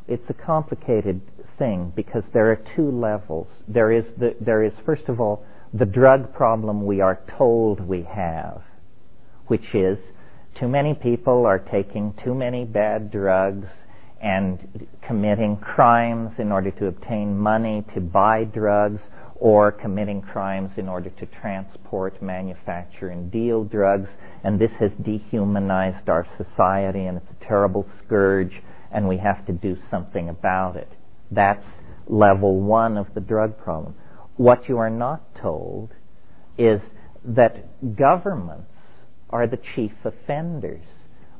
It's a complicated thing because there are two levels. There is, first of all, the drug problem we are told we have, which is too many people are taking too many bad drugs and committing crimes in order to obtain money to buy drugs, or committing crimes in order to transport, manufacture, and deal drugs. And this has dehumanized our society, and it's a terrible scourge, and we have to do something about it. That's level one of the drug problem. What you are not told is that governments are the chief offenders.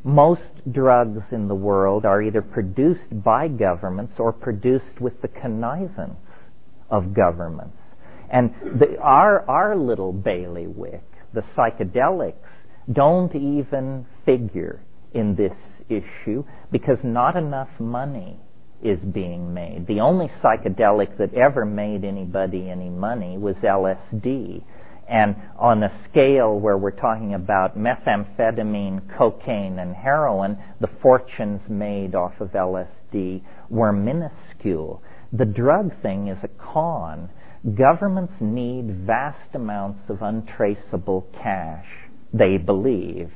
Most drugs in the world are either produced by governments or produced with the connivance of governments. And our little bailiwick, the psychedelics, don't even figure in this issue because not enough money is being made. The only psychedelic that ever made anybody any money was LSD. And on a scale where we're talking about methamphetamine, cocaine, and heroin, the fortunes made off of LSD were minuscule. The drug thing is a con. Governments need vast amounts of untraceable cash, they believe,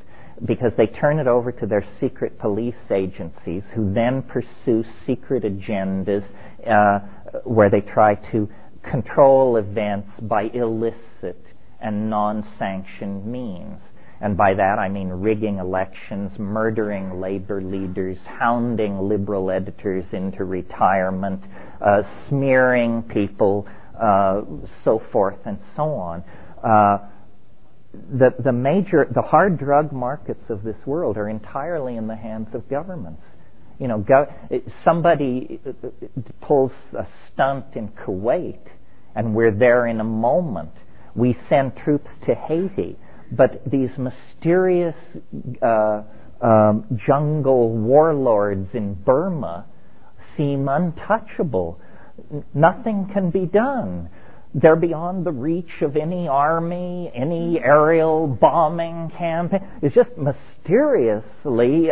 because they turn it over to their secret police agencies, who then pursue secret agendas where they try to control events by illicit and non-sanctioned means. And by that I mean rigging elections, murdering labor leaders, hounding liberal editors into retirement, smearing people, so forth and so on. The hard drug markets of this world are entirely in the hands of governments. You know, somebody pulls a stunt in Kuwait, and we're there in a moment. We send troops to Haiti, but these mysterious jungle warlords in Burma seem untouchable. Nothing can be done. They're beyond the reach of any army, any aerial bombing campaign. It's just mysteriously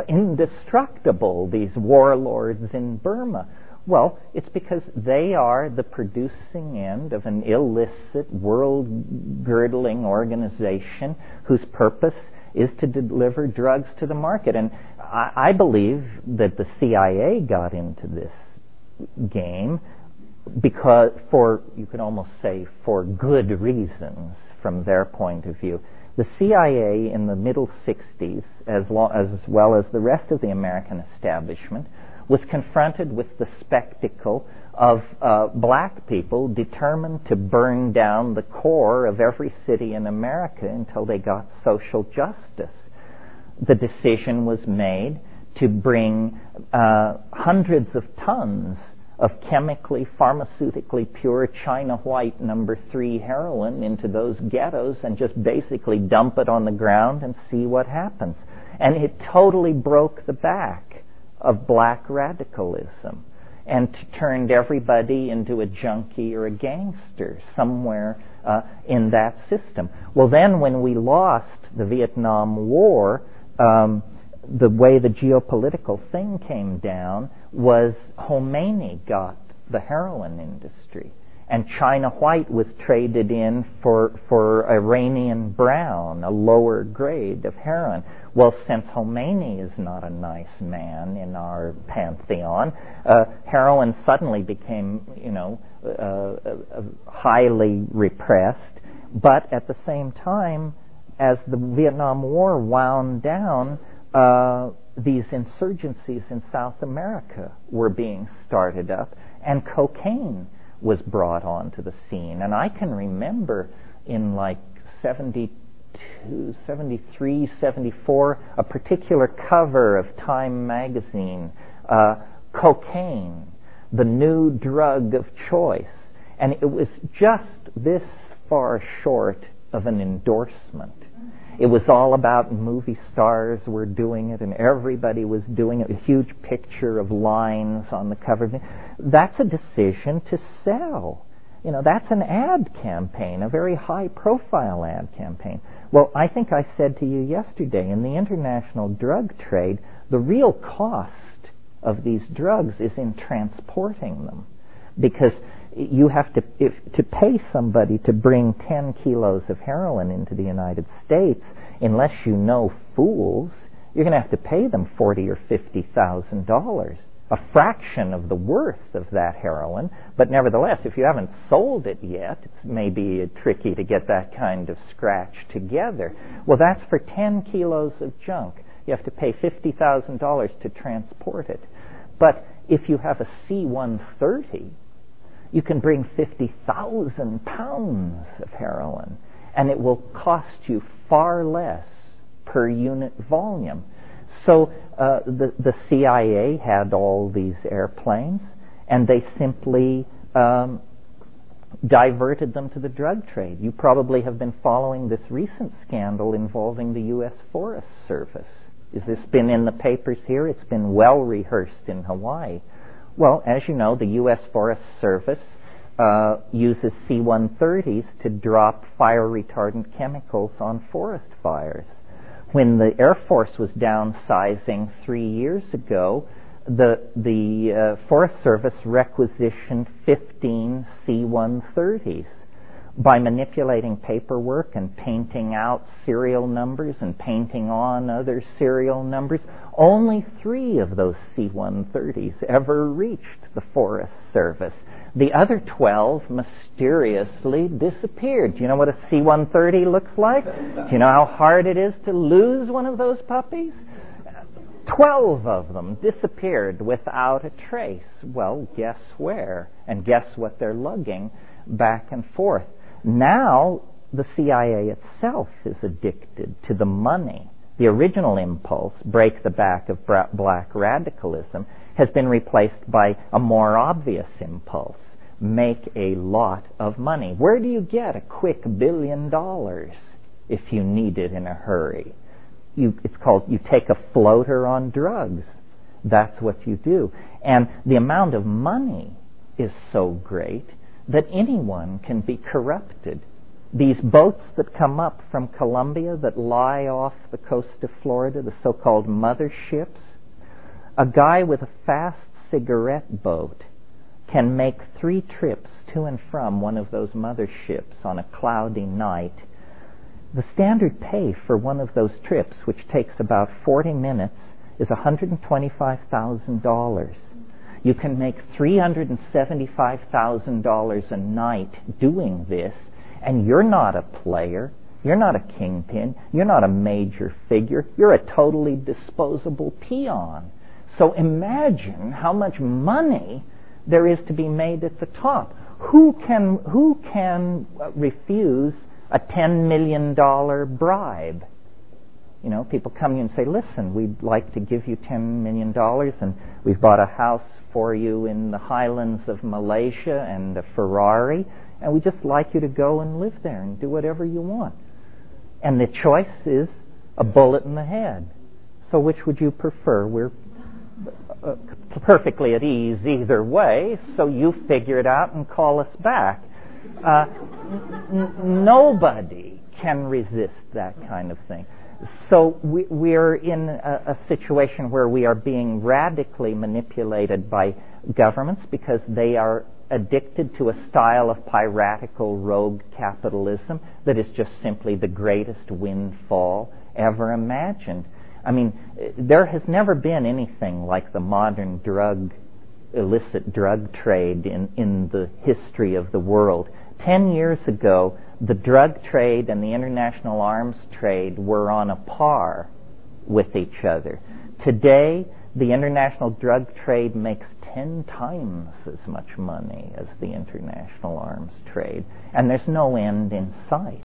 indestructible, these warlords in Burma. Well, it's because they are the producing end of an illicit, world-girdling organization whose purpose is to deliver drugs to the market. And I believe that the CIA got into this game because, you could almost say, for good reasons from their point of view. The CIA in the middle 60s, as well as the rest of the American establishment, was confronted with the spectacle of black people determined to burn down the core of every city in America until they got social justice. The decision was made to bring hundreds of tons of chemically, pharmaceutically pure China White No. 3 heroin into those ghettos and just basically dump it on the ground and see what happens. And it totally broke the back of black radicalism and turned everybody into a junkie or a gangster somewhere in that system. Well, then when we lost the Vietnam War, the way the geopolitical thing came down was Khomeini got the heroin industry, and China White was traded in for Iranian brown, a lower grade of heroin. Well, since Khomeini is not a nice man in our pantheon, heroin suddenly became, highly repressed. But at the same time, as the Vietnam War wound down, these insurgencies in South America were being started up, and cocaine was brought onto the scene. And I can remember in like 72, 73, 74, a particular cover of Time magazine, cocaine, the new drug of choice. And it was just this far short of an endorsement. It was all about movie stars were doing it, and everybody was doing it. A huge picture of lines on the cover. That's a decision to sell. That's an ad campaign, a very high-profile ad campaign. Well, I think I said to you yesterday, in the international drug trade, the real cost of these drugs is in transporting them, because you have to pay somebody to bring 10 kilos of heroin into the United States. Unless you know fools, you're going to have to pay them $40,000 or $50,000, a fraction of the worth of that heroin. But nevertheless, if you haven't sold it yet, it's maybe tricky to get that kind of scratch together. Well, that's for 10 kilos of junk. You have to pay $50,000 to transport it. But if you have a C-130, you can bring 50,000 pounds of heroin, and it will cost you far less per unit volume. So the CIA had all these airplanes, and they simply diverted them to the drug trade. You probably have been following this recent scandal involving the U.S. Forest Service. Has this been in the papers here? It's been well rehearsed in Hawaii. Well, as you know, the U.S. Forest Service uses C-130s to drop fire-retardant chemicals on forest fires. When the Air Force was downsizing 3 years ago, the Forest Service requisitioned 15 C-130s. By manipulating paperwork and painting out serial numbers and painting on other serial numbers, only 3 of those C-130s ever reached the Forest Service. The other 12 mysteriously disappeared. Do you know what a C-130 looks like? Do you know how hard it is to lose one of those puppies? 12 of them disappeared without a trace. Well, guess where? And guess what they're lugging back and forth? Now, the CIA itself is addicted to the money. The original impulse, break the back of black radicalism, has been replaced by a more obvious impulse, make a lot of money. Where do you get a quick $1 billion if you need it in a hurry? It's called, you take a floater on drugs. That's what you do. And the amount of money is so great that anyone can be corrupted. These boats that come up from Colombia that lie off the coast of Florida, the so-called motherships, a guy with a fast cigarette boat can make 3 trips to and from one of those motherships on a cloudy night. The standard pay for one of those trips, which takes about 40 minutes, is $125,000. You can make $375,000 a night doing this, and you're not a player, you're not a kingpin, you're not a major figure, you're a totally disposable peon. So imagine how much money there is to be made at the top. Who can refuse a $10 million bribe? You know, people come in and say, listen, we'd like to give you $10 million, and we've bought a house for you in the highlands of Malaysia and a Ferrari, and we'd just like you to go and live there and do whatever you want. And the choice is a bullet in the head. So which would you prefer? We're perfectly at ease either way, so you figure it out and call us back. Nobody can resist that kind of thing. So we're in a situation where we are being radically manipulated by governments because they are addicted to a style of piratical rogue capitalism that is just simply the greatest windfall ever imagined. I mean, there has never been anything like the modern illicit drug trade in the history of the world. 10 years ago, the drug trade and the international arms trade were on a par with each other. Today, the international drug trade makes 10 times as much money as the international arms trade, and there's no end in sight.